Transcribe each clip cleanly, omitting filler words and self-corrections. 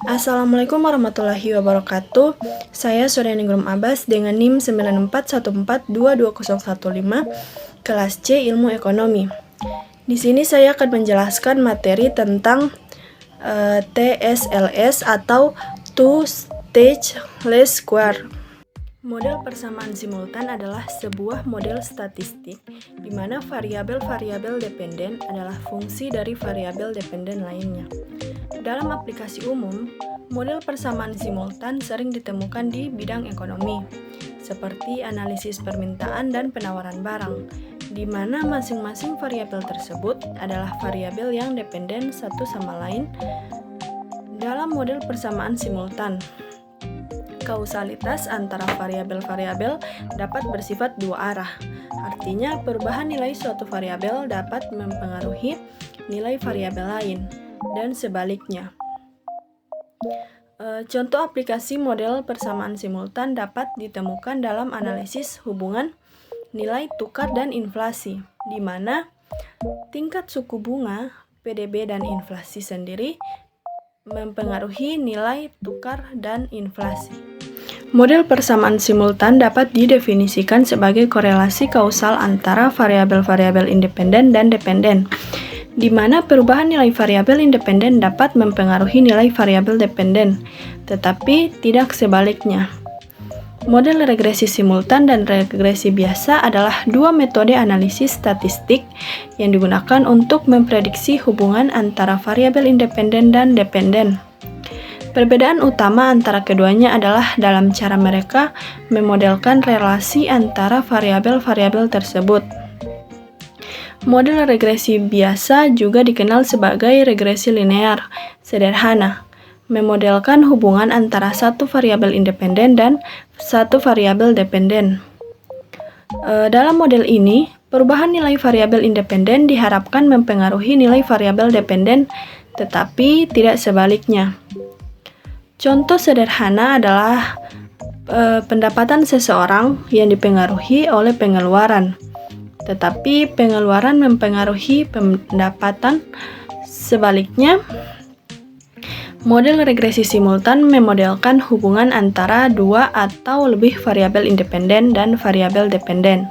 Assalamualaikum warahmatullahi wabarakatuh. Saya Suryani Grum Abbas dengan NIM 9414222015 kelas C Ilmu Ekonomi. Di sini saya akan menjelaskan materi tentang TSLS atau Two Stage Least Square. Model persamaan simultan adalah sebuah model statistik di mana variabel-variabel dependen adalah fungsi dari variabel dependen lainnya. Dalam aplikasi umum, model persamaan simultan sering ditemukan di bidang ekonomi, seperti analisis permintaan dan penawaran barang, di mana masing-masing variabel tersebut adalah variabel yang dependen satu sama lain. Dalam model persamaan simultan, kausalitas antara variabel-variabel dapat bersifat dua arah. Artinya, perubahan nilai suatu variabel dapat mempengaruhi nilai variabel lain, dan sebaliknya. Contoh aplikasi model persamaan simultan dapat ditemukan dalam analisis hubungan nilai tukar dan inflasi, di mana tingkat suku bunga, PDB, dan inflasi sendiri mempengaruhi nilai tukar dan inflasi. Model persamaan simultan dapat didefinisikan sebagai korelasi kausal antara variabel-variabel independen dan dependen, di mana perubahan nilai variabel independen dapat mempengaruhi nilai variabel dependen, tetapi tidak sebaliknya. Model regresi simultan dan regresi biasa adalah dua metode analisis statistik yang digunakan untuk memprediksi hubungan antara variabel independen dan dependen. Perbedaan utama antara keduanya adalah dalam cara mereka memodelkan relasi antara variabel-variabel tersebut. Model regresi biasa juga dikenal sebagai regresi linear sederhana, memodelkan hubungan antara satu variabel independen dan satu variabel dependen. Dalam model ini, perubahan nilai variabel independen diharapkan mempengaruhi nilai variabel dependen, tetapi tidak sebaliknya. Contoh sederhana adalah pendapatan seseorang yang dipengaruhi oleh pengeluaran, tetapi pengeluaran mempengaruhi pendapatan. Sebaliknya, model regresi simultan memodelkan hubungan antara dua atau lebih variabel independen dan variabel dependen.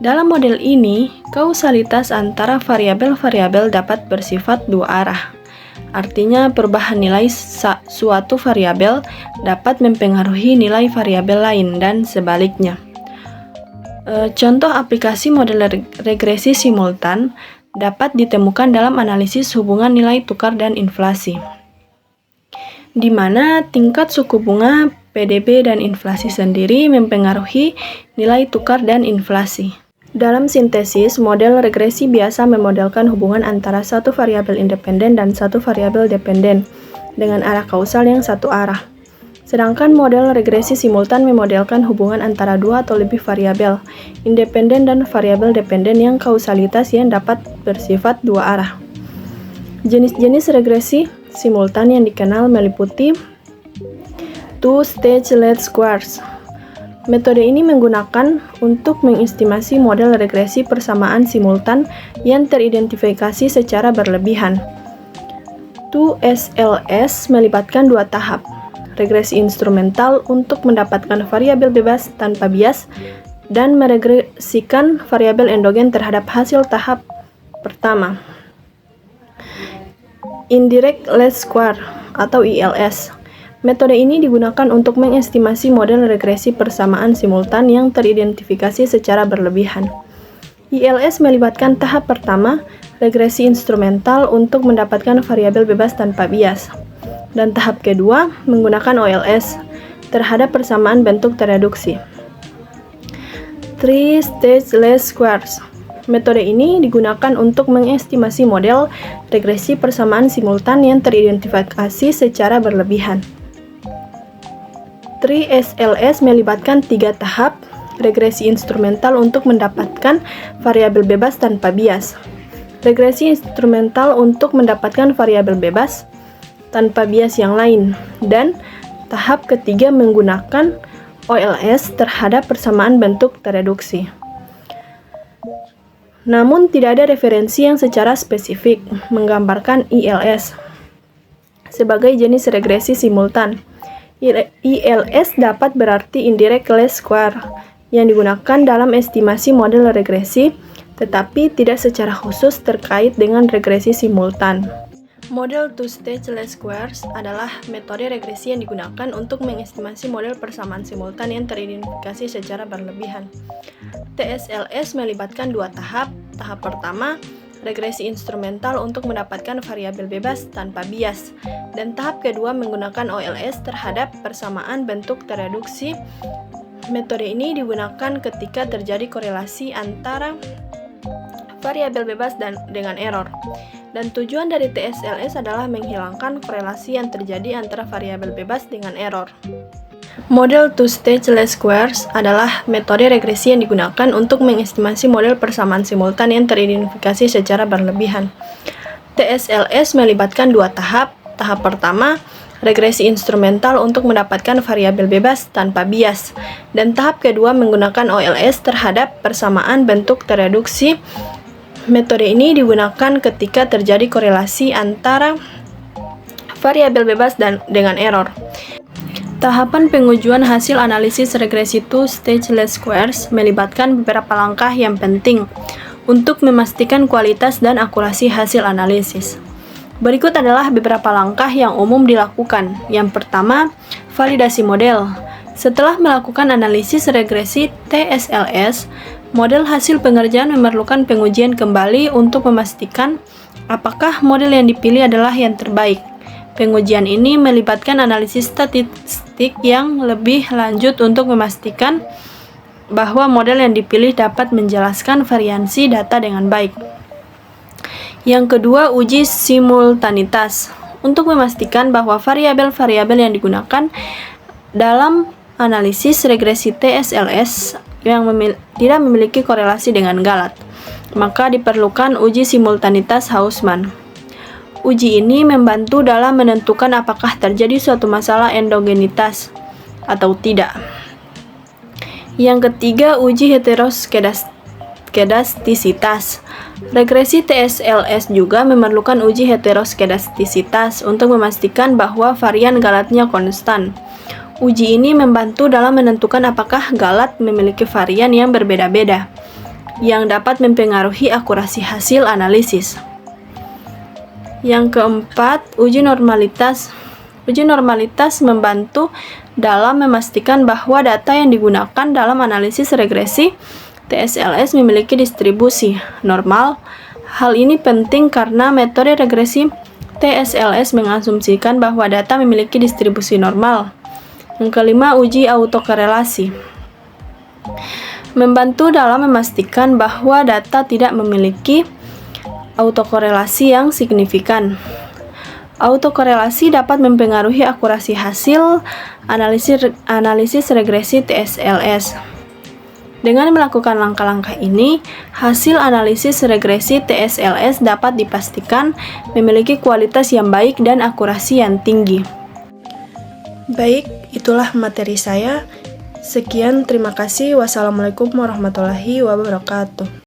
Dalam model ini, kausalitas antara variabel-variabel dapat bersifat dua arah. Artinya, perubahan nilai suatu variabel dapat mempengaruhi nilai variabel lain dan sebaliknya. Contoh aplikasi model regresi simultan dapat ditemukan dalam analisis hubungan nilai tukar dan inflasi, di mana tingkat suku bunga, PDB, dan inflasi sendiri mempengaruhi nilai tukar dan inflasi. Dalam sintesis, model regresi biasa memodelkan hubungan antara satu variabel independen dan satu variabel dependen dengan arah kausal yang satu arah. Sedangkan model regresi simultan memodelkan hubungan antara dua atau lebih variabel independen dan variabel dependen yang kausalitas yang dapat bersifat dua arah. Jenis-jenis regresi simultan yang dikenal meliputi two-stage least squares. Metode ini menggunakan untuk mengestimasi model regresi persamaan simultan yang teridentifikasi secara berlebihan. TSLS melibatkan dua tahap. Regresi instrumental untuk mendapatkan variabel bebas tanpa bias dan meregresikan variabel endogen terhadap hasil tahap pertama. Indirect least square atau ILS. Metode ini digunakan untuk mengestimasi model regresi persamaan simultan yang teridentifikasi secara berlebihan. ILS melibatkan tahap pertama, regresi instrumental untuk mendapatkan variabel bebas tanpa bias. Dan tahap kedua, menggunakan OLS terhadap persamaan bentuk tereduksi. Three-stage least squares. Metode ini digunakan untuk mengestimasi model regresi persamaan simultan yang teridentifikasi secara berlebihan. TSLS melibatkan tiga tahap, regresi instrumental untuk mendapatkan variabel bebas tanpa bias, regresi instrumental untuk mendapatkan variabel bebas tanpa bias yang lain, dan tahap ketiga menggunakan OLS terhadap persamaan bentuk tereduksi. Namun tidak ada referensi yang secara spesifik menggambarkan ILS. sebagai jenis regresi simultan. ILS dapat berarti indirect least square yang digunakan dalam estimasi model regresi, tetapi tidak secara khusus terkait dengan regresi simultan. Model two-stage least squares adalah metode regresi yang digunakan untuk mengestimasi model persamaan simultan yang teridentifikasi secara berlebihan. TSLS melibatkan dua tahap. Tahap pertama, regresi instrumental untuk mendapatkan variabel bebas tanpa bias, dan tahap kedua menggunakan OLS terhadap persamaan bentuk tereduksi. Metode ini digunakan ketika terjadi korelasi antara variabel bebas dengan error, dan tujuan dari TSLS adalah menghilangkan korelasi yang terjadi antara variabel bebas dengan error. Model two-stage least squares adalah metode regresi yang digunakan untuk mengestimasi model persamaan simultan yang teridentifikasi secara berlebihan. TSLS melibatkan dua tahap. Tahap pertama, regresi instrumental untuk mendapatkan variabel bebas tanpa bias, dan tahap kedua menggunakan OLS terhadap persamaan bentuk tereduksi. Metode ini digunakan ketika terjadi korelasi antara variabel bebas dengan error. Tahapan pengujian hasil analisis regresi two-stage least squares melibatkan beberapa langkah yang penting untuk memastikan kualitas dan akurasi hasil analisis. Berikut adalah beberapa langkah yang umum dilakukan. Yang pertama, validasi model. Setelah melakukan analisis regresi TSLS, model hasil pengerjaan memerlukan pengujian kembali untuk memastikan apakah model yang dipilih adalah yang terbaik. Pengujian ini melibatkan analisis statistik yang lebih lanjut untuk memastikan bahwa model yang dipilih dapat menjelaskan variansi data dengan baik. Yang kedua, uji simultanitas. Untuk memastikan bahwa variabel-variabel yang digunakan dalam analisis regresi TSLS yang tidak memiliki korelasi dengan galat, maka diperlukan uji simultanitas Hausman. Uji ini membantu dalam menentukan apakah terjadi suatu masalah endogenitas atau tidak. Yang ketiga, uji heteroskedastisitas. Regresi TSLS juga memerlukan uji heteroskedastisitas untuk memastikan bahwa varian galatnya konstan. Uji ini membantu dalam menentukan apakah galat memiliki varian yang berbeda-beda, yang dapat mempengaruhi akurasi hasil analisis. Yang keempat, uji normalitas. Uji normalitas membantu dalam memastikan bahwa data yang digunakan dalam analisis regresi TSLS memiliki distribusi normal. Hal ini penting karena metode regresi TSLS mengasumsikan bahwa data memiliki distribusi normal. Yang kelima, uji autokorelasi. Membantu dalam memastikan bahwa data tidak memiliki autokorelasi yang signifikan. Autokorelasi dapat mempengaruhi akurasi hasil analisis regresi TSLS. Dengan melakukan langkah-langkah ini, hasil analisis regresi TSLS dapat dipastikan memiliki kualitas yang baik dan akurasi yang tinggi. Baik, itulah materi saya. Sekian, terima kasih. Wassalamualaikum warahmatullahi wabarakatuh.